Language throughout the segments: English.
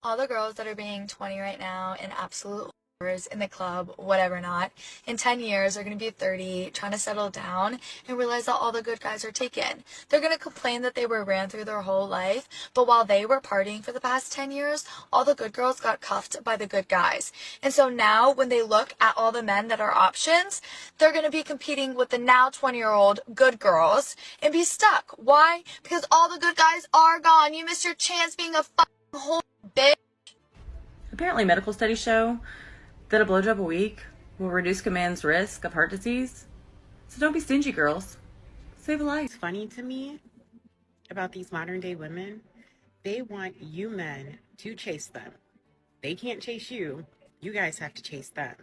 all the girls that are being 20 right now and absolute whores in the club, whatever not, in 10 years are going to be 30, trying to settle down and realize that all the good guys are taken. They're going to complain that they were ran through their whole life, but while they were partying for the past 10 years, all the good girls got cuffed by the good guys. And so now when they look at all the men that are options, they're going to be competing with the now 20-year-old good girls and be stuck. Why? Because all the good guys are gone. You missed your chance being a fucking whole bitch. Apparently medical studies show that a blowjob a week will reduce a man's risk of heart disease. So don't be stingy, girls. Save a life. It's funny to me about these modern day women. They want you men to chase them. They can't chase you. You guys have to chase them.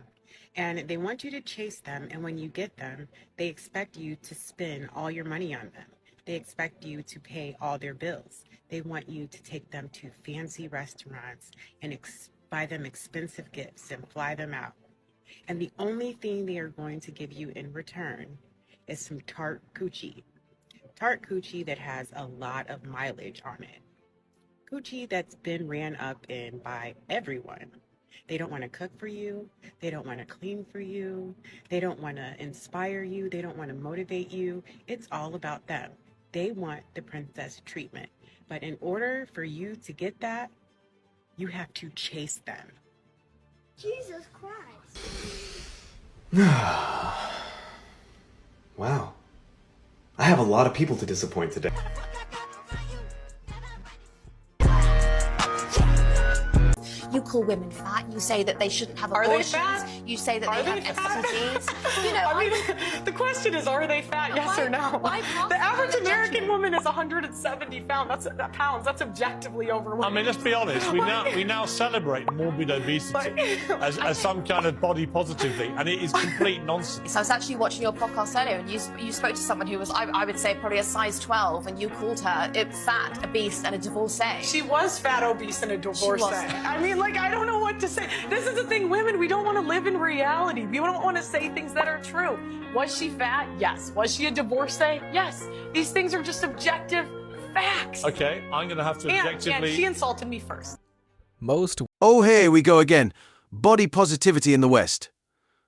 And they want you to chase them. And when you get them, they expect you to spend all your money on them. They expect you to pay all their bills. They want you to take them to fancy restaurants and buy them expensive gifts and fly them out. And the only thing they are going to give you in return is some tart coochie. Tart coochie that has a lot of mileage on it. Coochie that's been ran up in by everyone. They don't want to cook for you. They don't want to clean for you. They don't want to inspire you. They don't want to motivate you. It's all about them. They want the princess treatment. But in order for you to get that, you have to chase them. Jesus Christ. Wow. I have a lot of people to disappoint today. You call women fat, you say that they shouldn't have Are abortions, they fat? you say that Are they they have fat? STDs. You know, I mean, the question is, are they fat? Yes or no? The average American woman is 170 pounds. That's objectively overweight. I mean, let's be honest. We now celebrate morbid obesity as some kind of body positive thing, and it is complete nonsense. So I was actually watching your podcast earlier, and you spoke to someone who was, I would say, probably a size 12, and you called her fat, obese, and a divorcee. She was fat, obese, and a divorcee. I mean, like, I don't know what to say. This is the thing, women, we don't want to live in reality. We don't want to say things that are true. Was she fat? Yes. Was she a divorcee? Yes. These things are just objective facts. Okay, I'm going to have to objectively... And she insulted me first. Oh, here we go again. Body positivity in the West.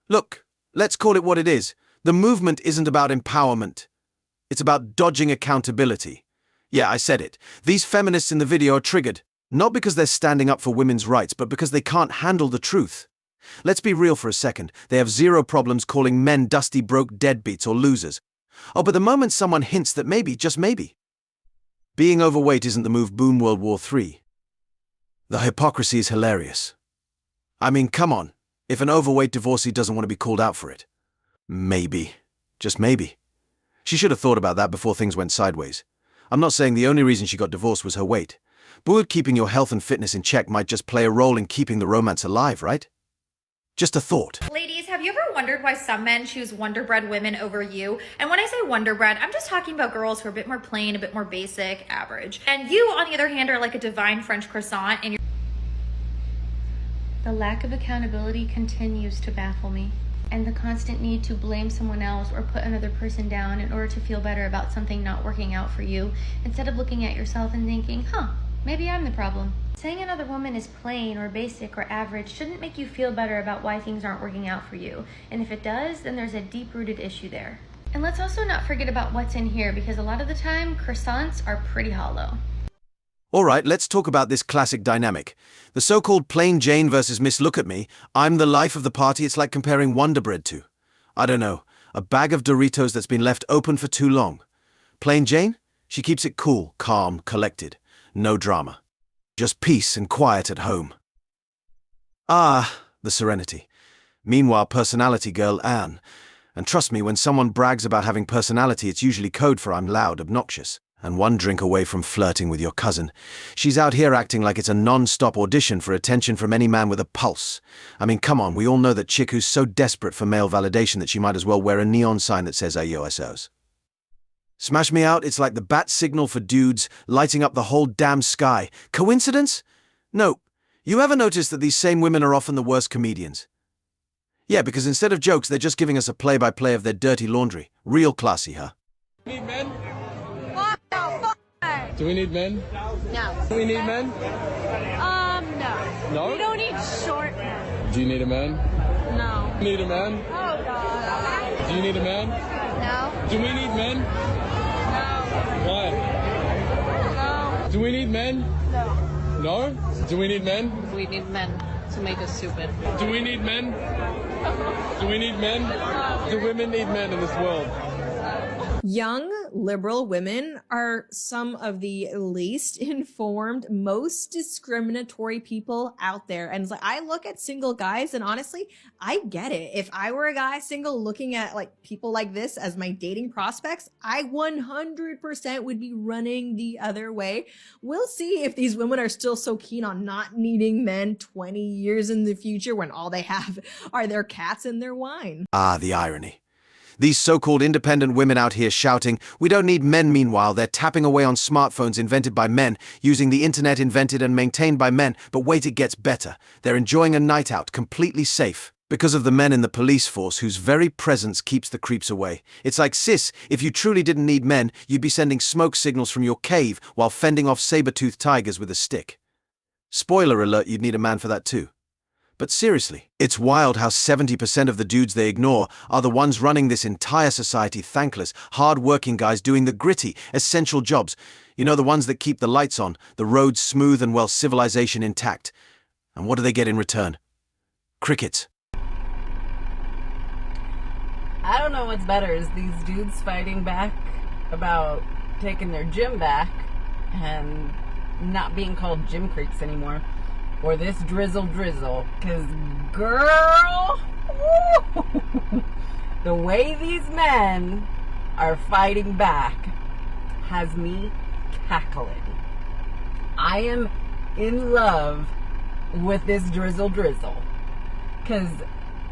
Look, let's call it what it is. The movement isn't about empowerment. It's about dodging accountability. Yeah, I said it. These feminists in the video are triggered. Not because they're standing up for women's rights, but because they can't handle the truth. Let's be real for a second. They have zero problems calling men dusty, broke deadbeats or losers. Oh, but the moment someone hints that maybe, just maybe, being overweight isn't the move, boom, World War III. The hypocrisy is hilarious. I mean, come on. If an overweight divorcee doesn't want to be called out for it. Maybe. Just maybe. She should have thought about that before things went sideways. I'm not saying the only reason she got divorced was her weight. But keeping your health and fitness in check might just play a role in keeping the romance alive, right? Just a thought. Ladies, have you ever wondered why some men choose wonder-bred women over you? And when I say wonder-bred, I'm just talking about girls who are a bit more plain, a bit more basic, average. And you, on the other hand, are like a divine French croissant and you're... The lack of accountability continues to baffle me. And the constant need to blame someone else or put another person down in order to feel better about something not working out for you, instead of looking at yourself and thinking, maybe I'm the problem. Saying another woman is plain or basic or average shouldn't make you feel better about why things aren't working out for you. And if it does, then there's a deep-rooted issue there. And let's also not forget about what's in here, because a lot of the time, croissants are pretty hollow. Alright, let's talk about this classic dynamic. The so-called plain Jane versus Miss Look at Me. I'm the life of the party. It's like comparing Wonder Bread to, I don't know, a bag of Doritos that's been left open for too long. Plain Jane? She keeps it cool, calm, collected. No drama. Just peace and quiet at home. Ah, the serenity. Meanwhile, personality girl Anne. And trust me, when someone brags about having personality, it's usually code for I'm loud, obnoxious, and one drink away from flirting with your cousin. She's out here acting like it's a non-stop audition for attention from any man with a pulse. I mean, come on, we all know that chick who's so desperate for male validation that she might as well wear a neon sign that says AYOSOs. Smash me out, it's like the bat signal for dudes, lighting up the whole damn sky. Coincidence? No. You ever notice that these same women are often the worst comedians? Yeah, because instead of jokes, they're just giving us a play-by-play of their dirty laundry. Real classy, huh? Need men? Do we need men? No. Do we need men? No. No? We don't need short men. Do you need a man? No. Need a man? Oh, God. Do you need a man? No. Do we need men? No. Why? No. Do we need men? No. No? Do we need men? We need men to make us stupid. Do we need men? Do we need men? Do women need men in this world? Young liberal women are some of the least informed, most discriminatory people out there. And it's like, I look at single guys and honestly, I get it. If I were a guy single looking at like people like this as my dating prospects, I 100% would be running the other way. We'll see if these women are still so keen on not needing men 20 years in the future when all they have are their cats and their wine. Ah, the irony. These so-called independent women out here shouting, we don't need men. Meanwhile, they're tapping away on smartphones invented by men, using the internet invented and maintained by men. But wait, it gets better. They're enjoying a night out, completely safe, because of the men in the police force whose very presence keeps the creeps away. It's like, sis, if you truly didn't need men, you'd be sending smoke signals from your cave while fending off saber-toothed tigers with a stick. Spoiler alert, you'd need a man for that too. But seriously, it's wild how 70% of the dudes they ignore are the ones running this entire society, thankless, hard-working guys doing the gritty, essential jobs. You know, the ones that keep the lights on, the roads smooth and, well, civilization intact. And what do they get in return? Crickets. I don't know what's better, is these dudes fighting back about taking their gym back and not being called gym creeps anymore. Or this drizzle, because girl, the way these men are fighting back has me cackling. I am in love with this drizzle, because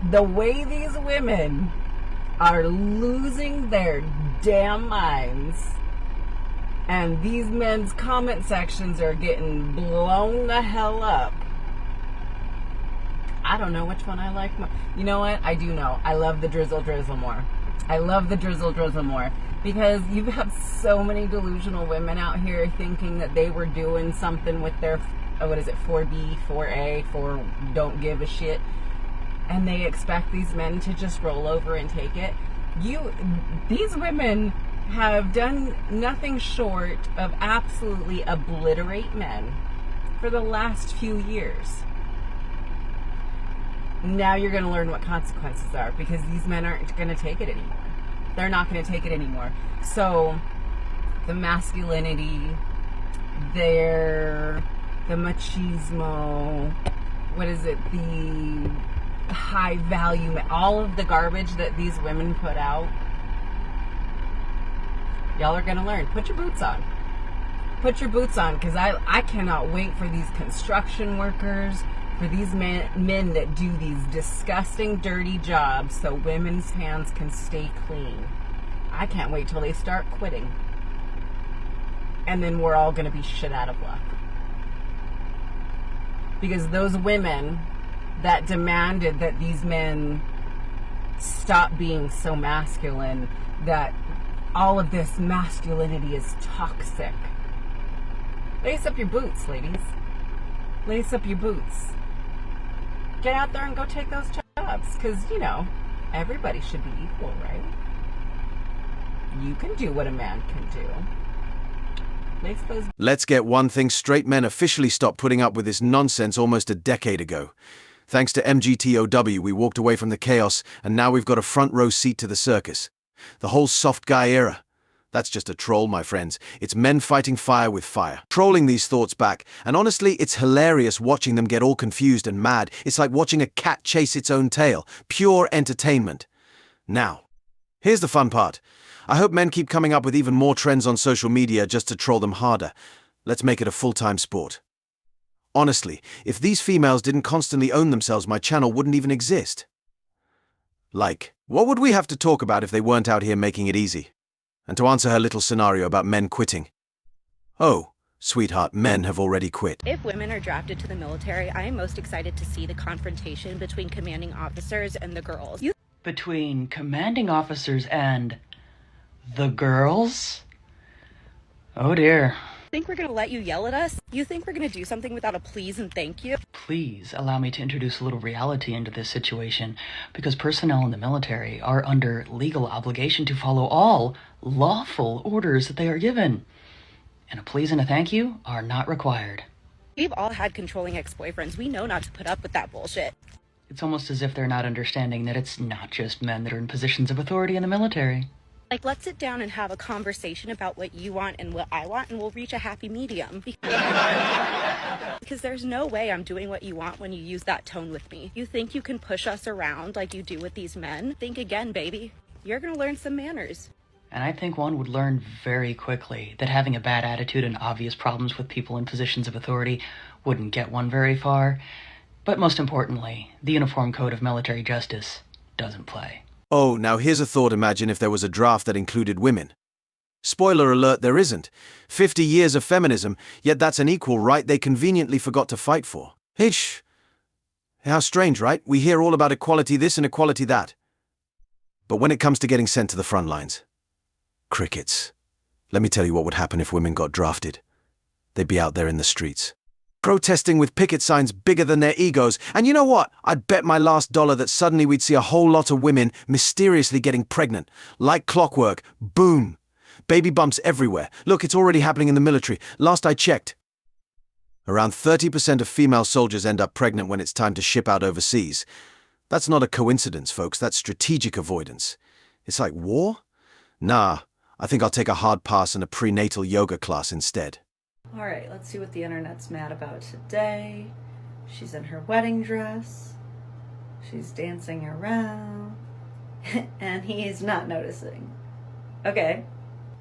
the way these women are losing their damn minds, and these men's comment sections are getting blown the hell up. I don't know which one I like more. You know what? I do know. I love the drizzle more. I love the drizzle more. Because you have so many delusional women out here thinking that they were doing something with their, what is it, 4B, 4A, for don't give a shit. And they expect these men to just roll over and take it. These women have done nothing short of absolutely obliterate men for the last few years. Now you're going to learn what consequences are, because these men aren't going to take it anymore. They're not going to take it anymore. So the masculinity, the machismo, what is it, the high value, all of the garbage that these women put out, y'all are going to learn. Put your boots on. Put your boots on, because I cannot wait for these construction workers, for these men that do these disgusting, dirty jobs so women's hands can stay clean. I can't wait till they start quitting. And then we're all going to be shit out of luck. Because those women that demanded that these men stop being so masculine, that all of this masculinity is toxic. Lace up your boots, ladies. Lace up your boots. Get out there and go take those jobs. Because, you know, everybody should be equal, right? You can do what a man can do. Lace those. Let's get one thing straight. Men officially stopped putting up with this nonsense almost a decade ago. Thanks to MGTOW, we walked away from the chaos, and now we've got a front row seat to the circus. The whole soft guy era. That's just a troll, my friends. It's men fighting fire with fire. Trolling these thoughts back, and honestly, it's hilarious watching them get all confused and mad. It's like watching a cat chase its own tail. Pure entertainment. Now, here's the fun part. I hope men keep coming up with even more trends on social media just to troll them harder. Let's make it a full-time sport. Honestly, if these females didn't constantly own themselves, my channel wouldn't even exist. Like, what would we have to talk about if they weren't out here making it easy? And to answer her little scenario about men quitting. Oh, sweetheart, men have already quit. If women are drafted to the military, I am most excited to see the confrontation between commanding officers and the girls. Between commanding officers and the girls? Oh dear. Think we're gonna let you yell at us? You think we're gonna do something without a please and thank you? Please allow me to introduce a little reality into this situation, because personnel in the military are under legal obligation to follow all lawful orders that they are given. And a please and a thank you are not required. We've all had controlling ex-boyfriends. We know not to put up with that bullshit. It's almost as if they're not understanding that it's not just men that are in positions of authority in the military. Like, let's sit down and have a conversation about what you want and what I want, and we'll reach a happy medium. Because there's no way I'm doing what you want when you use that tone with me. You think you can push us around like you do with these men? Think again, baby. You're gonna learn some manners. And I think one would learn very quickly that having a bad attitude and obvious problems with people in positions of authority wouldn't get one very far. But most importantly, the Uniform Code of Military Justice doesn't play. Oh, now here's a thought. Imagine if there was a draft that included women. Spoiler alert, there isn't. 50 years of feminism, yet that's an equal right they conveniently forgot to fight for. Hish! How strange, right? We hear all about equality this and equality that. But when it comes to getting sent to the front lines, crickets. Let me tell you what would happen if women got drafted. They'd be out there in the streets, protesting with picket signs bigger than their egos. And you know what? I'd bet my last dollar that suddenly we'd see a whole lot of women mysteriously getting pregnant. Like clockwork. Boom. Baby bumps everywhere. Look, it's already happening in the military. Last I checked, around 30% of female soldiers end up pregnant when it's time to ship out overseas. That's not a coincidence, folks. That's strategic avoidance. It's like war? Nah, I think I'll take a hard pass and a prenatal yoga class instead. All right, let's see what the internet's mad about today. She's in her wedding dress. She's dancing around. And he's not noticing. Okay.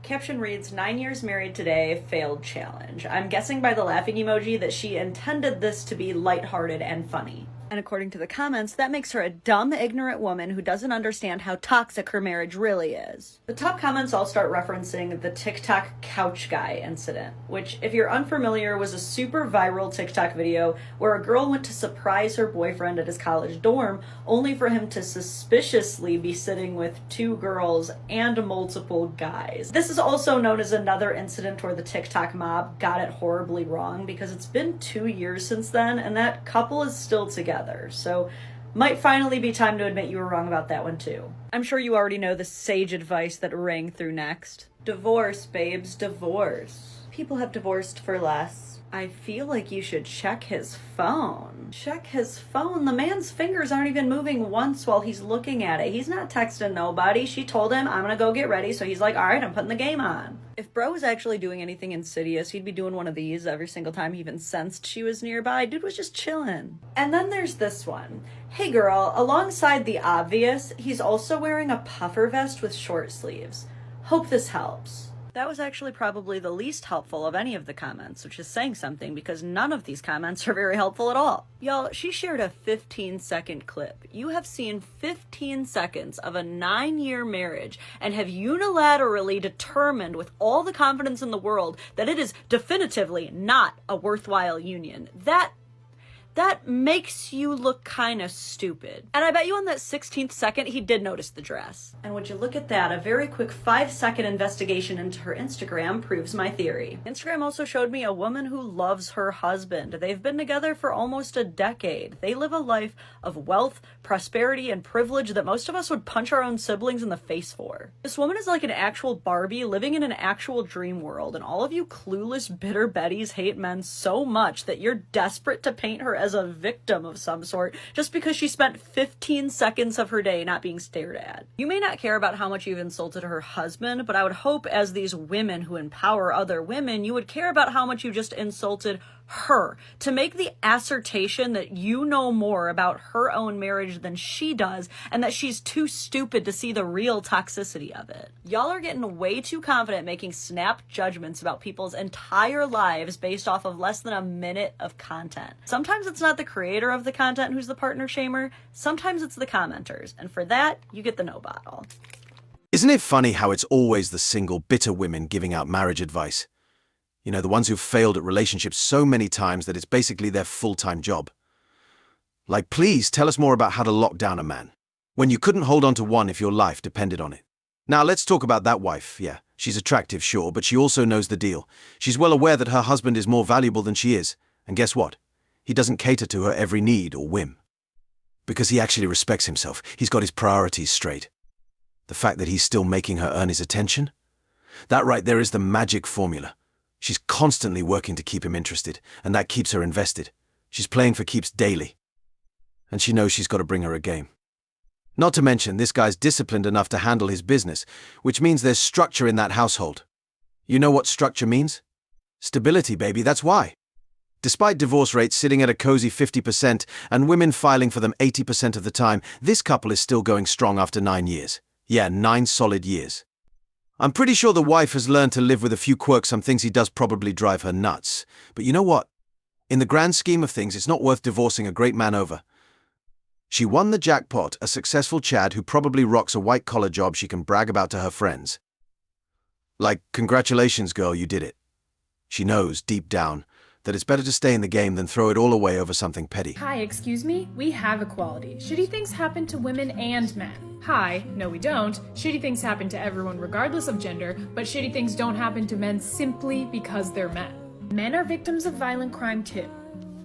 Caption reads, 9 years married today, failed challenge. I'm guessing by the laughing emoji that she intended this to be lighthearted and funny. And according to the comments, that makes her a dumb, ignorant woman who doesn't understand how toxic her marriage really is. The top comments all start referencing the TikTok couch guy incident, which, if you're unfamiliar, was a super viral TikTok video where a girl went to surprise her boyfriend at his college dorm, only for him to suspiciously be sitting with 2 girls and multiple guys. This is also known as another incident where the TikTok mob got it horribly wrong, because it's been 2 years since then, and that couple is still together. So might finally be time to admit you were wrong about that one too. I'm sure you already know the sage advice that rang through next. Divorce, babes, divorce. People have divorced for less. I feel like you should check his phone. Check his phone? The man's fingers aren't even moving once while he's looking at it. He's not texting nobody. She told him, I'm gonna go get ready, so he's like, all right, I'm putting the game on. If bro was actually doing anything insidious, he'd be doing one of these every single time he even sensed she was nearby. Dude was just chilling. And then there's this one. Hey girl, alongside the obvious, he's also wearing a puffer vest with short sleeves. Hope this helps. That was actually probably the least helpful of any of the comments, which is saying something because none of these comments are very helpful at all. Y'all, she shared a 15-second clip. You have seen 15 seconds of a 9-year marriage and have unilaterally determined with all the confidence in the world that it is definitively not a worthwhile union. That makes you look kind of stupid. And I bet you on that 16th second, he did notice the dress. And would you look at that, a very quick 5-second investigation into her Instagram proves my theory. Instagram also showed me a woman who loves her husband. They've been together for almost a decade. They live a life of wealth, prosperity, and privilege that most of us would punch our own siblings in the face for. This woman is like an actual Barbie living in an actual dream world, and all of you clueless, bitter Bettys hate men so much that you're desperate to paint her as a victim of some sort just because she spent 15 seconds of her day not being stared at. You may not care about how much you've insulted her husband, but I would hope as these women who empower other women, you would care about how much you just insulted her, to make the assertion that you know more about her own marriage than she does and that she's too stupid to see the real toxicity of it. Y'all are getting way too confident making snap judgments about people's entire lives based off of less than a minute of content. Sometimes it's not the creator of the content who's the partner shamer, sometimes it's the commenters, and for that, you get the no bottle. Isn't it funny how it's always the single, bitter women giving out marriage advice? You know, the ones who've failed at relationships so many times that it's basically their full-time job. Like, please tell us more about how to lock down a man, when you couldn't hold on to one if your life depended on it. Now, let's talk about that wife, yeah. She's attractive, sure, but she also knows the deal. She's well aware that her husband is more valuable than she is. And guess what? He doesn't cater to her every need or whim. Because he actually respects himself. He's got his priorities straight. The fact that he's still making her earn his attention? That right there is the magic formula. She's constantly working to keep him interested, and that keeps her invested. She's playing for keeps daily. And she knows she's got to bring her a game. Not to mention, this guy's disciplined enough to handle his business, which means there's structure in that household. You know what structure means? Stability, baby, that's why. Despite divorce rates sitting at a cozy 50% and women filing for them 80% of the time, this couple is still going strong after 9 years. Yeah, 9 solid years. I'm pretty sure the wife has learned to live with a few quirks. Some things he does probably drive her nuts. But you know what? In the grand scheme of things, it's not worth divorcing a great man over. She won the jackpot, a successful Chad who probably rocks a white-collar job she can brag about to her friends. Like, congratulations, girl, you did it. She knows, deep down, that it's better to stay in the game than throw it all away over something petty. Hi, excuse me? We have equality. Shitty things happen to women and men. Hi, no we don't. Shitty things happen to everyone regardless of gender, but shitty things don't happen to men simply because they're men. Men are victims of violent crime too.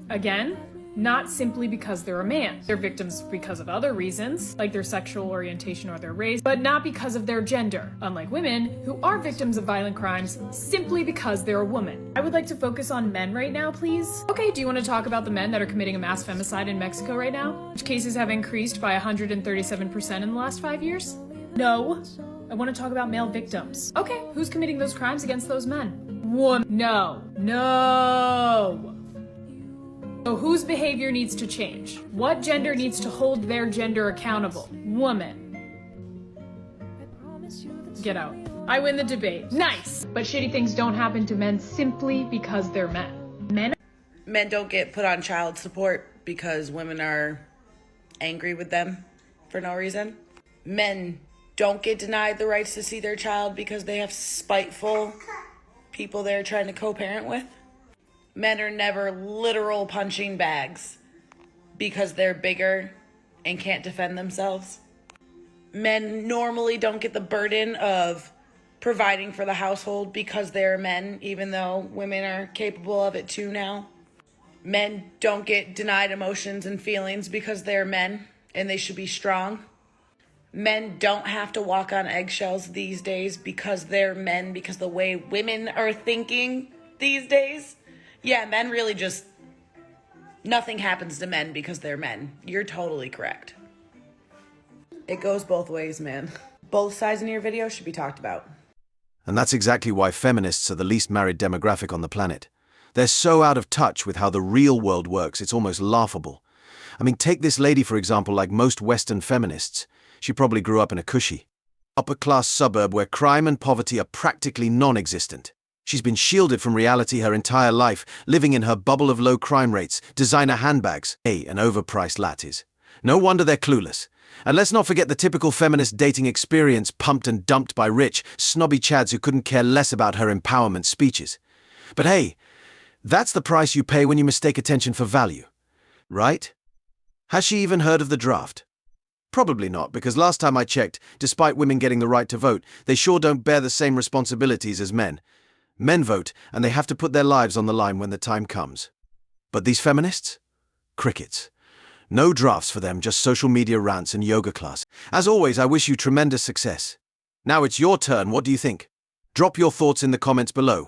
Again, not simply because they're a man. They're victims because of other reasons, like their sexual orientation or their race, but not because of their gender, unlike women, who are victims of violent crimes simply because they're a woman. I would like to focus on men right now, please. Okay, do you want to talk about the men that are committing a mass femicide in Mexico right now? Which cases have increased by 137% in the last 5 years? No. I want to talk about male victims. Okay, who's committing those crimes against those men? Woman. No. No. So whose behavior needs to change? What gender needs to hold their gender accountable? Woman. Get out. I win the debate. Nice! But shitty things don't happen to men simply because they're men. Men don't get put on child support because women are angry with them for no reason. Men don't get denied the rights to see their child because they have spiteful people they're trying to co-parent with. Men are never literal punching bags because they're bigger and can't defend themselves. Men normally don't get the burden of providing for the household because they're men, even though women are capable of it too now. Men don't get denied emotions and feelings because they're men and they should be strong. Men don't have to walk on eggshells these days because they're men, because the way women are thinking these days. Yeah, men really just, nothing happens to men because they're men. You're totally correct. It goes both ways, man. Both sides in your video should be talked about. And that's exactly why feminists are the least married demographic on the planet. They're so out of touch with how the real world works, it's almost laughable. I mean, take this lady, for example, like most Western feminists. She probably grew up in a cushy, upper-class suburb where crime and poverty are practically non-existent. She's been shielded from reality her entire life, living in her bubble of low crime rates, designer handbags, and overpriced lattes. No wonder they're clueless. And let's not forget the typical feminist dating experience pumped and dumped by rich, snobby chads who couldn't care less about her empowerment speeches. But hey, that's the price you pay when you mistake attention for value. Right? Has she even heard of the draft? Probably not, because last time I checked, despite women getting the right to vote, they sure don't bear the same responsibilities as men. Men vote, and they have to put their lives on the line when the time comes. But these feminists? Crickets. No drafts for them, just social media rants and yoga class. As always, I wish you tremendous success. Now it's your turn. What do you think? Drop your thoughts in the comments below.